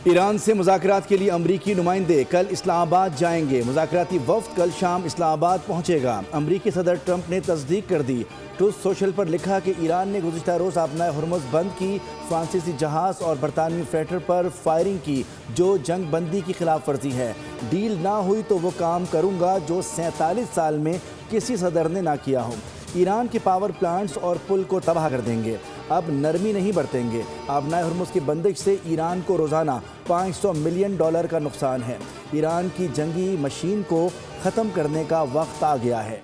Iran से मुज़ाकरात के लिए अमरीकी नुमाइंदे कल इस्लामाबाद जाएंगे। मुज़ाकराती वफ़द कल शाम इस्लामाबाद पहुंचेगा। अमरीकी सदर ट्रंप ने तस्दीक कर दी। ट्रूथ सोशल पर लिखा कि ईरान ने गुज़िश्ता रोज़ अपना हुर्मुज़ बंद की, फ्रांसीसी जहाज़ और बरतानवी फ्रेटर पर फायरिंग की, जो जंग बंदी की खिलाफ वर्जी है। डील ना हुई तो वो काम करूँगा जो 47 साल में किसी सदर ने ना किया हो। ईरान के पावर प्लांट्स और पुल को तबाह कर देंगे। अब नरमी नहीं बरतेंगे। अपना हुर्मुज़ की बंदिश से ईरान को रोज़ाना $500 मिलियन का नुकसान है। ईरान की जंगी मशीन को ख़त्म करने का वक्त आ गया है।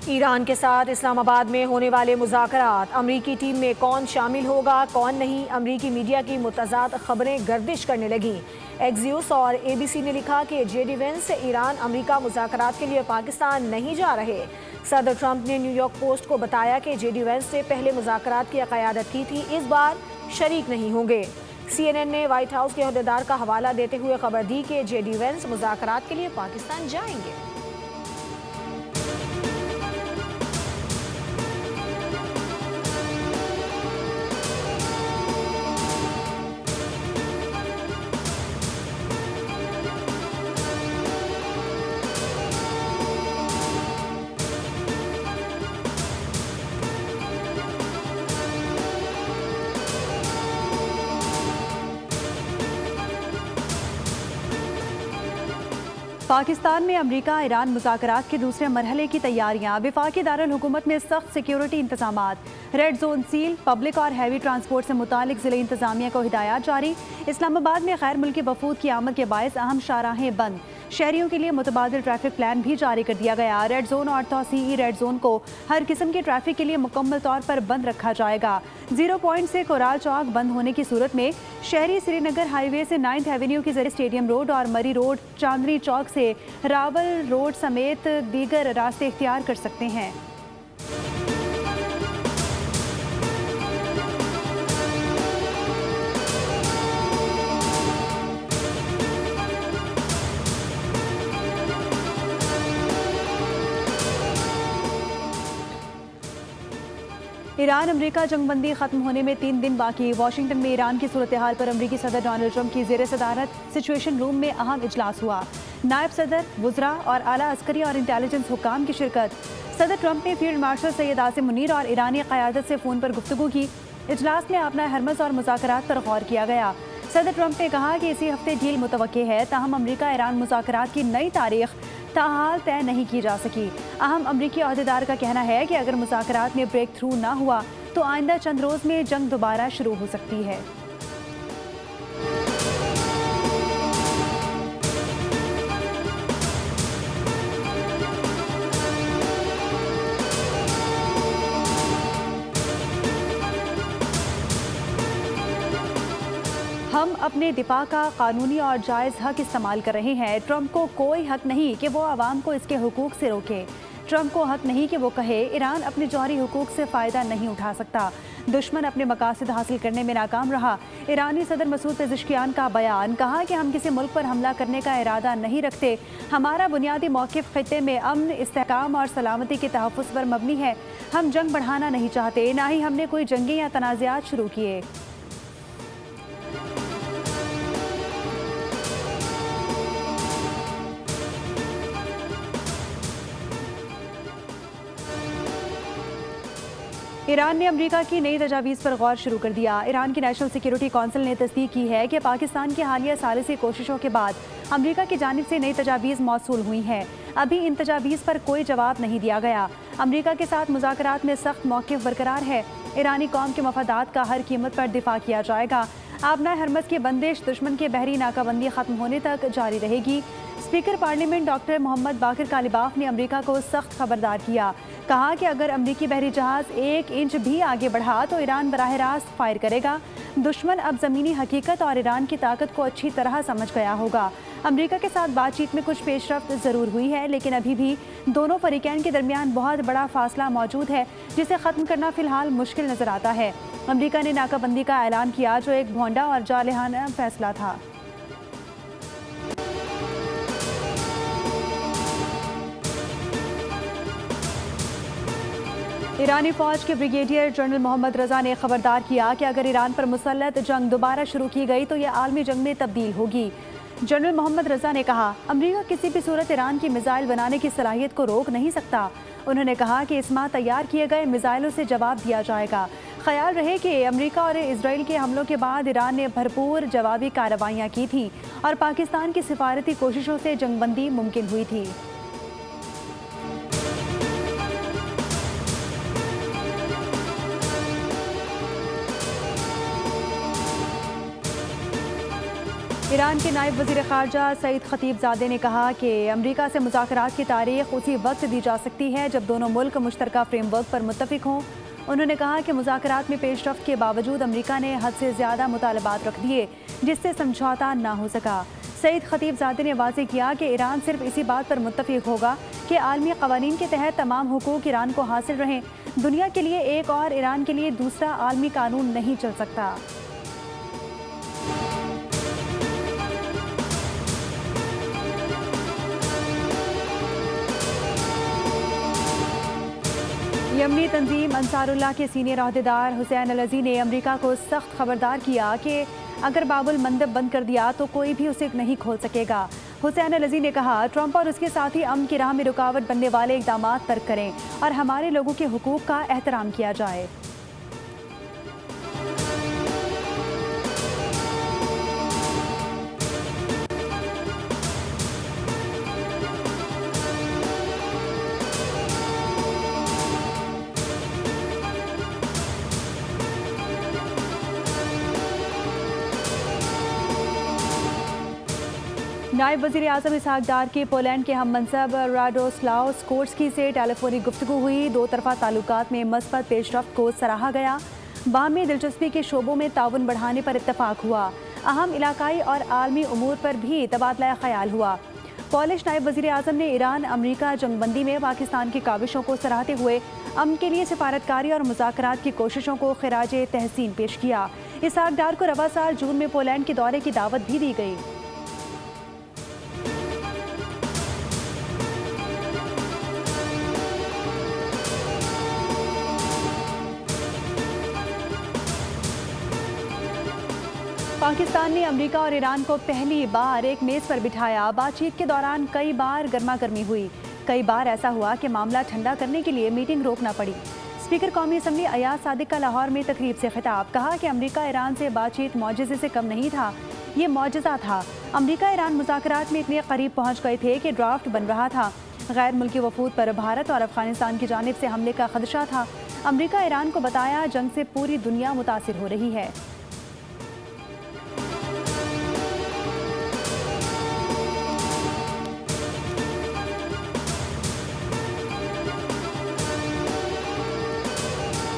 ईरान के साथ इस्लामाबाद में होने वाले मुज़ाकरात, अमरीकी टीम में कौन शामिल होगा कौन नहीं, अमरीकी मीडिया की मुतज़ाद खबरें गर्दिश करने लगीं। एक्सियोस और ABC ने लिखा कि JD Vance ईरान अमरीका मुज़ाकरात के लिए पाकिस्तान नहीं जा रहे। सदर ट्रंप ने न्यूयॉर्क पोस्ट को बताया कि JD Vance से पहले मुज़ाकरात की क़यादत की थी, इस बार शरीक नहीं होंगे। CNN ने व्हाइट हाउस के अहदेदार का हवाला देते हुए खबर दी कि JD Vance मुज़ाकरात के लिए पाकिस्तान जाएंगे। पाकिस्तान में अमरीका ईरान मुज़ाकरात के दूसरे मरहले की तैयारियां। वफाकी दारुल हुकूमत में सख्त सिक्योरिटी इंतजामात, रेड जोन सील, पब्लिक और हैवी ट्रांसपोर्ट से मुतालिक ज़िले इंतजामिया को हिदायत जारी। इस्लामाबाद में गैर मुल्की वफूद की आमद के बायस अहम शाहराहें बंद। शहरियों के लिए मुतबादिल ट्रैफिक प्लान भी जारी कर दिया गया। रेड जोन और तौसीई रेड जोन को हर किस्म के ट्रैफिक के लिए मुकम्मल तौर पर बंद रखा जाएगा। 0 पॉइंट से कोराल चौक बंद होने की सूरत में शहरी श्रीनगर हाईवे से 9th एवेन्यू के जरिए स्टेडियम रोड और मरी रोड, चांदनी चौक से रावल रोड समेत दीगर रास्ते इख्तियार कर सकते हैं। ईरान अमरीका जंगबंदी खत्म होने में 3 दिन बाकी। वाशिंगटन में ईरान की सूरत हाल पर अमरीकी सदर डोनाल्ड ट्रंप की ज़ेर सदारत सिचुएशन रूम में अहम इजलास हुआ। नायब सदर, वुज़रा और आला अस्करी और इंटेलिजेंस हुक्काम की शिरकत। सदर ट्रंप ने फील्ड मार्शल सैयद आसिम मुनीर और ईरानी क़यादत से फ़ोन पर गुफ्तगू की। इजलास में अपना हरमज़ और मुज़ाकरात पर गौर किया गया। सदर ट्रंप ने कहा कि इसी हफ्ते डील मुतवक्के है, ताहम अमरीका ईरान मुज़ाकरात की नई तारीख ताहाल तय नहीं की जा सकी। अहम अमरीकी अहदेदार का कहना है कि अगर मुज़ाकरात में ब्रेक थ्रू ना हुआ तो आइंदा चंद रोज़ में जंग दोबारा शुरू हो सकती है। हम अपने दिफा का कानूनी और जायज़ हक इस्तेमाल कर रहे हैं। ट्रंप को कोई हक नहीं कि वो आवाम को इसके हुकूक से रोके। ट्रंप को हक नहीं कि वो कहे ईरान अपने जौहरी हुकूक से फ़ायदा नहीं उठा सकता। दुश्मन अपने मकासद हासिल करने में नाकाम रहा। ईरानी सदर मसूद पेज़ेश्कियान का बयान, कहा कि हम किसी मुल्क पर हमला करने का इरादा नहीं रखते। हमारा बुनियादी मौक़िफ़ ख़ित्ते में अमन, इस्तेहकाम और सलामती के तहफ़्फ़ुज़ पर मबनी है। हम जंग बढ़ाना नहीं चाहते, ना ही हमने कोई जंगी या तनाज़ात शुरू किए। ईरान ने अमरीका की नई तजावीज़ पर गौर शुरू कर दिया। ईरान की नेशनल सिक्योरिटी कौंसिल ने तस्दीक की है कि पाकिस्तान की हालिया सालिसी कोशिशों के बाद अमरीका की जानिब से नई तजावीज़ मौसूल हुई हैं। अभी इन तजावीज़ पर कोई जवाब नहीं दिया गया। अमरीका के साथ मुज़ाकरात में सख्त मौक़िफ़ बरकरार है। ईरानी कौम के मफादात का हर कीमत पर दिफा किया जाएगा। आबना हरमज़ की बंदिश दुश्मन के बहरी नाकाबंदी ख़त्म होने तक जारी रहेगी। स्पीकर पार्लियामेंट डॉक्टर मोहम्मद बाकर कालिबाफ ने अमेरिका को सख्त खबरदार किया। कहा कि अगर अमेरिकी बहरी जहाज 1 इंच भी आगे बढ़ा तो ईरान बराह रास्त फायर करेगा। दुश्मन अब ज़मीनी हकीकत और ईरान की ताकत को अच्छी तरह समझ गया होगा। अमेरिका के साथ बातचीत में कुछ पेशरफ्त ज़रूर हुई है, लेकिन अभी भी दोनों फरीकैन के दरमियान बहुत बड़ा फासला मौजूद है, जिसे ख़त्म करना फ़िलहाल मुश्किल नज़र आता है। अमेरिका ने नाकाबंदी का ऐलान किया, जो एक भोंडा और जालिहाना फैसला था। ईरानी फ़ौज के ब्रिगेडियर जनरल मोहम्मद रज़ा ने खबरदार किया कि अगर ईरान पर मुसल्लत जंग दोबारा शुरू की गई तो यह आलमी जंग में तब्दील होगी। जनरल मोहम्मद रज़ा ने कहा, अमेरिका किसी भी सूरत ईरान की मिसाइल बनाने की सलाहियत को रोक नहीं सकता। उन्होंने कहा कि इस माह तैयार किए गए मिसाइलों से जवाब दिया जाएगा। ख्याल रहे कि अमेरिका और इजराइल के हमलों के बाद ईरान ने भरपूर जवाबी कार्रवाइयाँ की थी और पाकिस्तान की सिफारती कोशिशों से जंगबंदी मुमकिन हुई थी। ईरान के नायब वज़ीर ख़ारजा सईद खतीबज़ादे ने कहा कि अमेरिका से मुज़ाकरात की तारीख उसी वक्त दी जा सकती है जब दोनों मुल्क मुश्तरका फ्रेमवर्क पर मुत्तफ़िक हों। उन्होंने कहा कि मुज़ाकरात में पेशरफ्त के बावजूद अमेरिका ने हद से ज़्यादा मुतालबात रख दिए, जिससे समझौता ना हो सका। सईद खतीबज़ादे ने वाज़ेह किया कि ईरान सिर्फ इसी बात पर मुत्तफ़िक होगा कि आलमी क़वानीन के तहत तमाम हुकूक ईरान को हासिल रहें। दुनिया के लिए एक और ईरान के लिए दूसरा आलमी कानून नहीं चल सकता। यमनी तंजीम अंसारुल्लाह के सीनियर अहदेदार हुसैन अल-अज़ी ने अमेरिका को सख्त खबरदार किया कि अगर बाबुल मंदब बंद कर दिया तो कोई भी उसे नहीं खोल सकेगा। हुसैन अल-अज़ी ने कहा, ट्रंप और उसके साथी अमन की राह में रुकावट बनने वाले इक़दाम तर्क करें और हमारे लोगों के हुकूक का एहतराम किया जाए। नायब वज़ीर आज़म इसहाक डार की पोलैंड के हम मनसब राडोस्लाव स्कोर्स्की से टेलीफोनिक गुफ्तगू हुई। दो तरफ़ा ताल्लुकात में मस्बत पेशरफ्त को सराहा गया। बाहमी दिलचस्पी के शोबों में ताउन बढ़ाने पर इत्तफाक हुआ। अहम इलाकाई और आलमी उमूर पर भी तबादला ख्याल हुआ। पॉलिश नायब वज़ीर आज़म ने ईरान अमरीका जंगबंदी में पाकिस्तान की काविशों को सराहते हुए अमन के लिए सिफारतकारी और मुज़ाकरात की कोशिशों को खिराज तहसीन पेश किया। इसहाक डार को रवा साल जून में पोलैंड के दौरे की दावत भी दी गई। पाकिस्तान ने अमेरिका और ईरान को पहली बार एक मेज़ पर बिठाया। बातचीत के दौरान कई बार गर्मा गर्मी हुई। कई बार ऐसा हुआ कि मामला ठंडा करने के लिए मीटिंग रोकना पड़ी। स्पीकर कौमी असम्बली अयाज सादिक का लाहौर में तकरीब से खिताब। कहा कि अमेरिका ईरान से बातचीत मौजज़े से कम नहीं था, ये मौजज़ा था। अमेरिका ईरान मुज़ाकरात में इतने करीब पहुँच गए थे कि ड्राफ्ट बन रहा था। गैर मुल्की वफूद पर भारत और अफगानिस्तान की जानिब से हमले का खदशा था। अमेरिका ईरान को बताया, जंग से पूरी दुनिया मुतासिर हो रही है।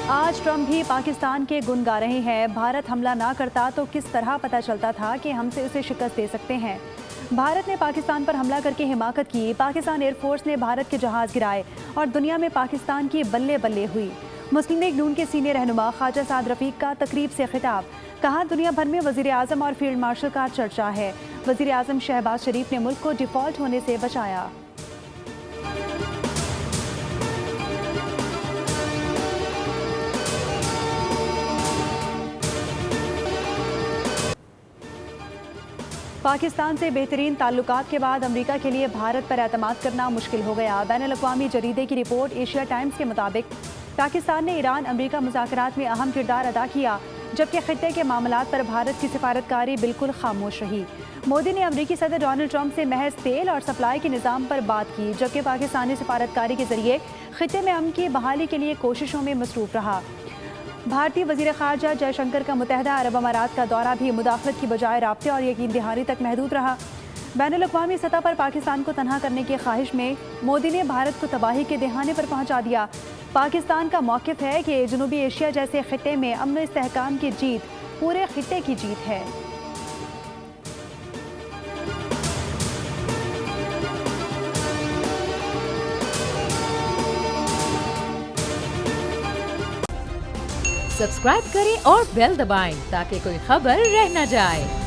आज ट्रंप भी पाकिस्तान के गुण गा रहे हैं। भारत हमला ना करता तो किस तरह पता चलता था कि हमसे उसे शिकस्त दे सकते हैं। भारत ने पाकिस्तान पर हमला करके हिमाकत की। पाकिस्तान एयरफोर्स ने भारत के जहाज गिराए और दुनिया में पाकिस्तान की बल्ले बल्ले हुई। मुस्लिम लीग नून के सीनियर रहनुमा ख्वाजा साद रफीक का तकरीब से खिताब। कहा, दुनिया भर में वज़ीर आज़म और फील्ड मार्शल का चर्चा है। वज़ीर आज़म शहबाज शरीफ ने मुल्क को डिफ़ॉल्ट होने से बचाया। पाकिस्तान से बेहतरीन ताल्लुकात के बाद अमेरिका के लिए भारत पर एतमाद करना मुश्किल हो गया। बैनुल-अक़वामी जरीदे की रिपोर्ट एशिया टाइम्स के मुताबिक पाकिस्तान ने ईरान अमेरिका मुज़ाकरात में अहम किरदार अदा किया, जबकि खित्ते के मामलात पर भारत की सिफारतकारी बिल्कुल खामोश रही। मोदी ने अमेरिकी सदर डोनाल्ड ट्रंप से महज तेल और सप्लाई के निज़ाम पर बात की, जबकि पाकिस्तानी सिफारतकारी के जरिए खित्ते में अमन की बहाली के लिए कोशिशों में मसरूफ़ रहा। भारतीय वज़ीर ख़ारजा जयशंकर का मुत्तहदा अरब अमारात का दौरा भी मुदाखलत की बजाय राब्ते और यकीन दहानी तक महदूद रहा। बैनुल-अक़वामी सतह पर पाकिस्तान को तनहा करने की ख्वाहिश में मोदी ने भारत को तबाही के दहाने पर पहुंचा दिया। पाकिस्तान का मौक़िफ़ है कि जनूबी एशिया जैसे खित्ते में अमन इस्तेहकाम की जीत पूरे खित्ते की जीत है। सब्सक्राइब करें और बेल दबाएं ताकि कोई खबर रह न जाए।